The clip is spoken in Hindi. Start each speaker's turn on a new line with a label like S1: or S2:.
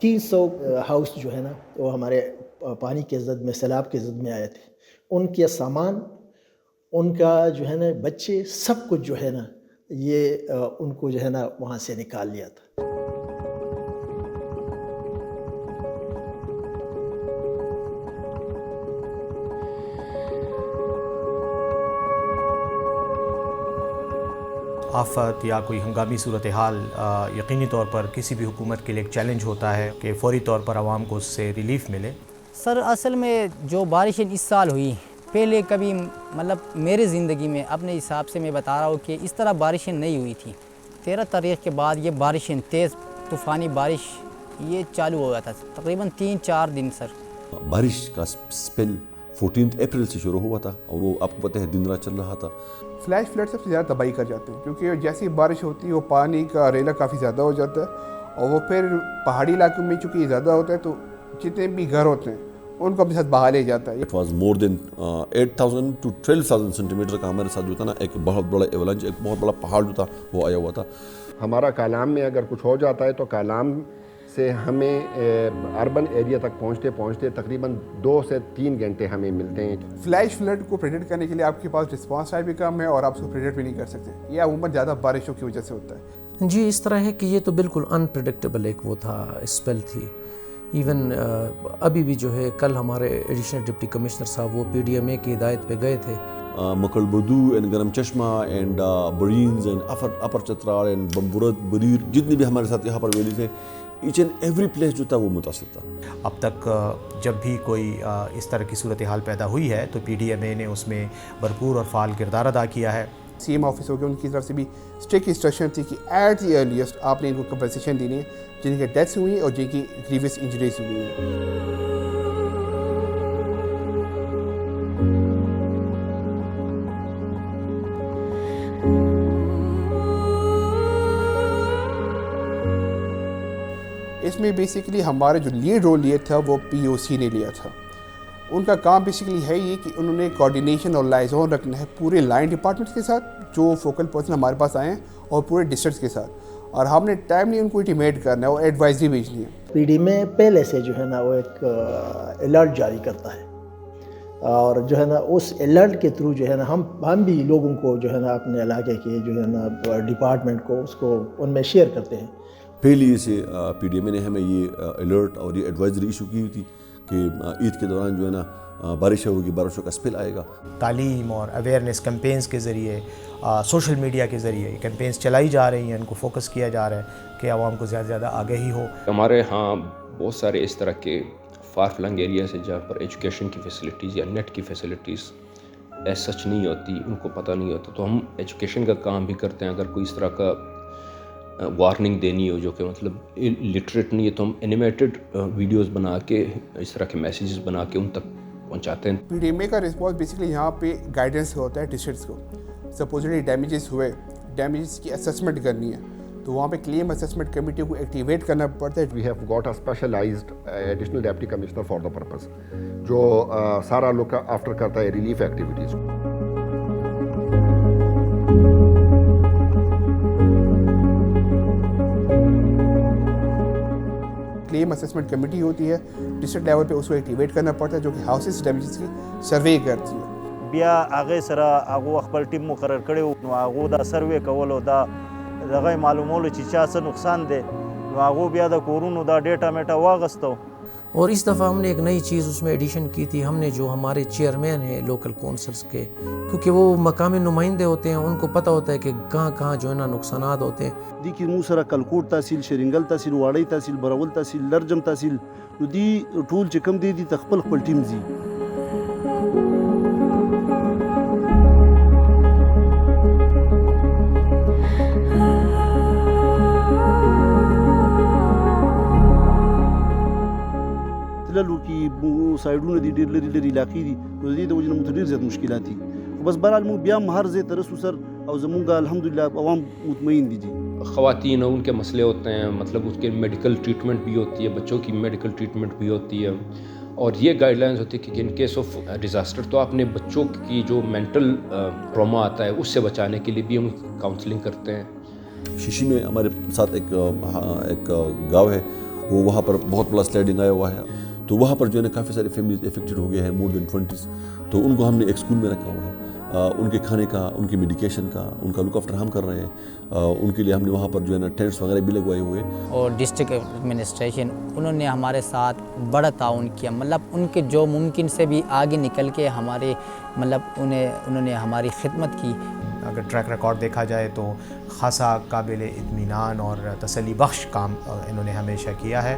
S1: 300 हाउस जो है ना वो हमारे पानी के ज़द में, सैलाब के ज़द में आए थे। उनके सामान, उनका जो है ना बच्चे, सब कुछ जो है ना ये उनको जो है ना वहाँ से निकाल लिया था।
S2: आफ़त या कोई हंगामी सूरत हाल यकीनी तौर पर किसी भी हुकूमत के लिए एक चैलेंज होता है कि फ़ौरी तौर पर आवाम को उससे रिलीफ़ मिले।
S3: सर असल में जो बारिशें इस साल हुई, पहले कभी मतलब मेरे ज़िंदगी में अपने हिसाब से मैं बता रहा हूँ कि इस तरह बारिशें नहीं हुई थी। 13 तारीख़ के बाद ये बारिशें, तेज़ तूफ़ानी बारिश ये चालू हो गया था तकरीबन 3-4 दिन सर।
S4: बारिश का स्पेल 14 अप्रैल से शुरू हुआ था और वो आपको पता है दिन रात चल रहा था।
S5: फ्लैश फ्लड सबसे ज़्यादा तबाही कर जाते हैं, क्योंकि जैसी बारिश होती है वो पानी का रेला काफ़ी ज़्यादा हो जाता है और वो फिर पहाड़ी इलाकों में चूँकि ज़्यादा होता है तो जितने भी घर होते हैं उनको अपने साथ बहा ले जाता है।
S4: It was more than 8,000 to 12,000 centimetre का हमारे साथ जो था ना एक बहुत बड़ा एवलांच, एक बहुत बड़ा पहाड़ जो था वो आया हुआ था।
S6: हमारा कालाम में अगर कुछ हो जाता है तो कालाम से हमें अर्बन एरिया तक पहुंचते पहुंचते तकरीबन 2 से 3 घंटे हमें मिलते हैं।
S5: फ्लैश फ्लड को प्रेडिक्ट करने के लिए आपके पास रिस्पांस टाइम भी कम है और आप उसको प्रेडिक्ट भी नहीं कर सकते। ये अमूमन ज़्यादा बारिशों की वजह से होता है।
S7: जी, इस तरह है कि ये तो बिल्कुल अनप्रेडिक्टेबल एक वो था, स्पेल थी। इवन अभी भी जो है, कल हमारे एडिशनल डिप्टी कमिश्नर साहब वो PDMA की हिदायत पे गए थे।
S4: मकलबदू एंड गरम चश्मा एंड बरीन्स and Upper Chitral and Bumburet Birir, जितने भी हमारे साथ यहाँ पर वैली थे, ईच एंड एवरी प्लेस जो था वो मुतासिर था।
S2: अब तक जब भी कोई इस तरह की सूरत हाल पैदा हुई है तो PDMA ने उसमें भरपूर और फ़ाल किरदार अदा किया है।
S5: CM ऑफिस हो गया, उनकी तरफ से भी स्ट्रिक्ट इंस्ट्रक्शन थी कि एट द अर्लीस्ट आपने इनको कंपनसेशन देनी है जिनकी डेथ्स हुई और जिनकी ग्रीवियस इंजरीज हुई हैं। इसमें बेसिकली हमारा जो लीड रोल लिया था वो POC ने लिया था। उनका काम बेसिकली है ये कि उन्होंने कोऑर्डिनेशन और लाइजॉन रखना है पूरे लाइन डिपार्टमेंट्स के साथ जो फोकल पर्सन हमारे पास आए हैं और पूरे डिस्ट्रिक्ट्स के साथ, और हमने टाइमली उनको इंटीमेट करना है और एडवाइजरी भेजनी है।
S1: PDMA पहले से जो है ना वो एक अलर्ट जारी करता है और जो है ना उस अलर्ट के थ्रू जो है ना हम भी लोगों को जो है ना अपने इलाके के जो है ना डिपार्टमेंट को उसको उनमें शेयर करते हैं।
S4: पहले से PDMA ने हमें ये अलर्ट और ये एडवाइजरी इशू की हुई थी कि ईद के दौरान जो है ना बारिश होगी, बारिशों का स्पेल आएगा।
S2: तालीम और अवेयरनेस कैंपेन्स के ज़रिए, सोशल मीडिया के ज़रिए कैंपेन्स चलाई जा रही हैं, इनको फोकस किया जा रहा है कि आवाम को ज़्यादा से ज़्यादा आगाही हो।
S8: हमारे यहाँ बहुत सारे इस तरह के फार फ्लंग एरियाज हैं जहाँ पर एजुकेशन की फैसिलिटीज़ या नेट की फैसिलिटीज़ ऐसा सच नहीं होती, उनको पता नहीं होता। तो हम एजुकेशन का काम भी करते हैं। अगर कोई इस तरह का वार्निंग देनी हो जो कि मतलब लिटरेट नहीं है तो हम एनिमेटेड वीडियोस बना के इस तरह के मैसेजेस बना के उन तक पहुंचाते हैं।
S5: PDMA का रिस्पॉन्स बेसिकली यहाँ पे गाइडेंस होता है डिस्ट्रिक्ट्स को। सपोजली डैमेजेस हुए, डैमेजेस की असेसमेंट करनी है तो वहाँ पे क्लेम असेसमेंट कमेटी को एक्टिवेट करना पड़ता है।
S6: We have got a specialized additional deputy commissioner for the purpose जो सारा लुक आफ्टर करता है relief activities.
S5: Claim assessment committee होती है डिस्ट्रिक्ट लेवल पे, उसको एक्टिवेट करना पड़ता है जो कि हाउसेस डैमेजेस की सर्वे करती है।
S9: बिया आगे सरा आगो खपल टीम मुकर्रर कड़े नो आगो दा सर्वे कवलो दा दगा मालूमोल ची चा से नुकसान दे नो आगो बिया दा कोरुनो दा डेटा मेटा वागस्तो।
S7: और इस दफ़ा हमने एक नई चीज़ उसमें एडिशन की थी। हमने जो हमारे चेयरमैन हैं लोकल कौंसल्स के, क्योंकि वो मकामी नुमाइंदे होते हैं, उनको पता होता है कि कहाँ कहाँ जो है ना नुकसानात होते हैं।
S10: दी की मूसरा कलकोट तहसील, शरिंगल तहसील, वाड़ी तहसील, बरावल तहसील, लरजम तहसील दी टूल चिकम दे दी तखपल खपल टीम जी। की साइडों दी डेर लरी लरी इलाकी दी तो दे वजह मुतदीर ज़्यादा मुश्किलात थी। बस बहरहाल मु बिया हर जे तरस सर और जमुंगा अल्हम्दुलिल्लाह अवाम मुतमईन दीजिए।
S8: ख़वातीन उनके मसले होते हैं, मतलब उसके मेडिकल ट्रीटमेंट भी होती है, बच्चों की मेडिकल ट्रीटमेंट भी होती है और ये गाइडलाइंस होती है कि इन केस ऑफ डिज़ास्टर तो आपने बच्चों की जो मेंटल ट्रॉमा आता है उससे बचाने के लिए भी हम काउंसलिंग करते हैं।
S4: शीशी में हमारे साथ एक गाँव है, वो वहाँ पर बहुत बड़ा स्लाइडिंग आया हुआ है, तो वहाँ पर जो है ना काफ़ी सारे फैमिलीज इफेक्टेड हो गए हैं, मोर देन 20। तो उनको हमने एक स्कूल में रखा हुआ है, उनके खाने का, उनके मेडिकेशन का, उनका लुक आफ्टर हम कर रहे हैं। उनके लिए हमने वहाँ पर जो है ना टेंट्स वगैरह भी लगवाए हुए।
S3: और डिस्ट्रिक्ट एडमिनिस्ट्रेशन उन्होंने हमारे साथ बड़ा ताउन किया, मतलब उनके जो मुमकिन से भी आगे निकल के हमारे मतलब उन्होंने हमारी खिदमत की।
S2: अगर ट्रैक रिकॉर्ड देखा जाए तो ख़ासा काबिल इत्मीनान और तसल्ली बख्श काम इन्होंने हमेशा किया है।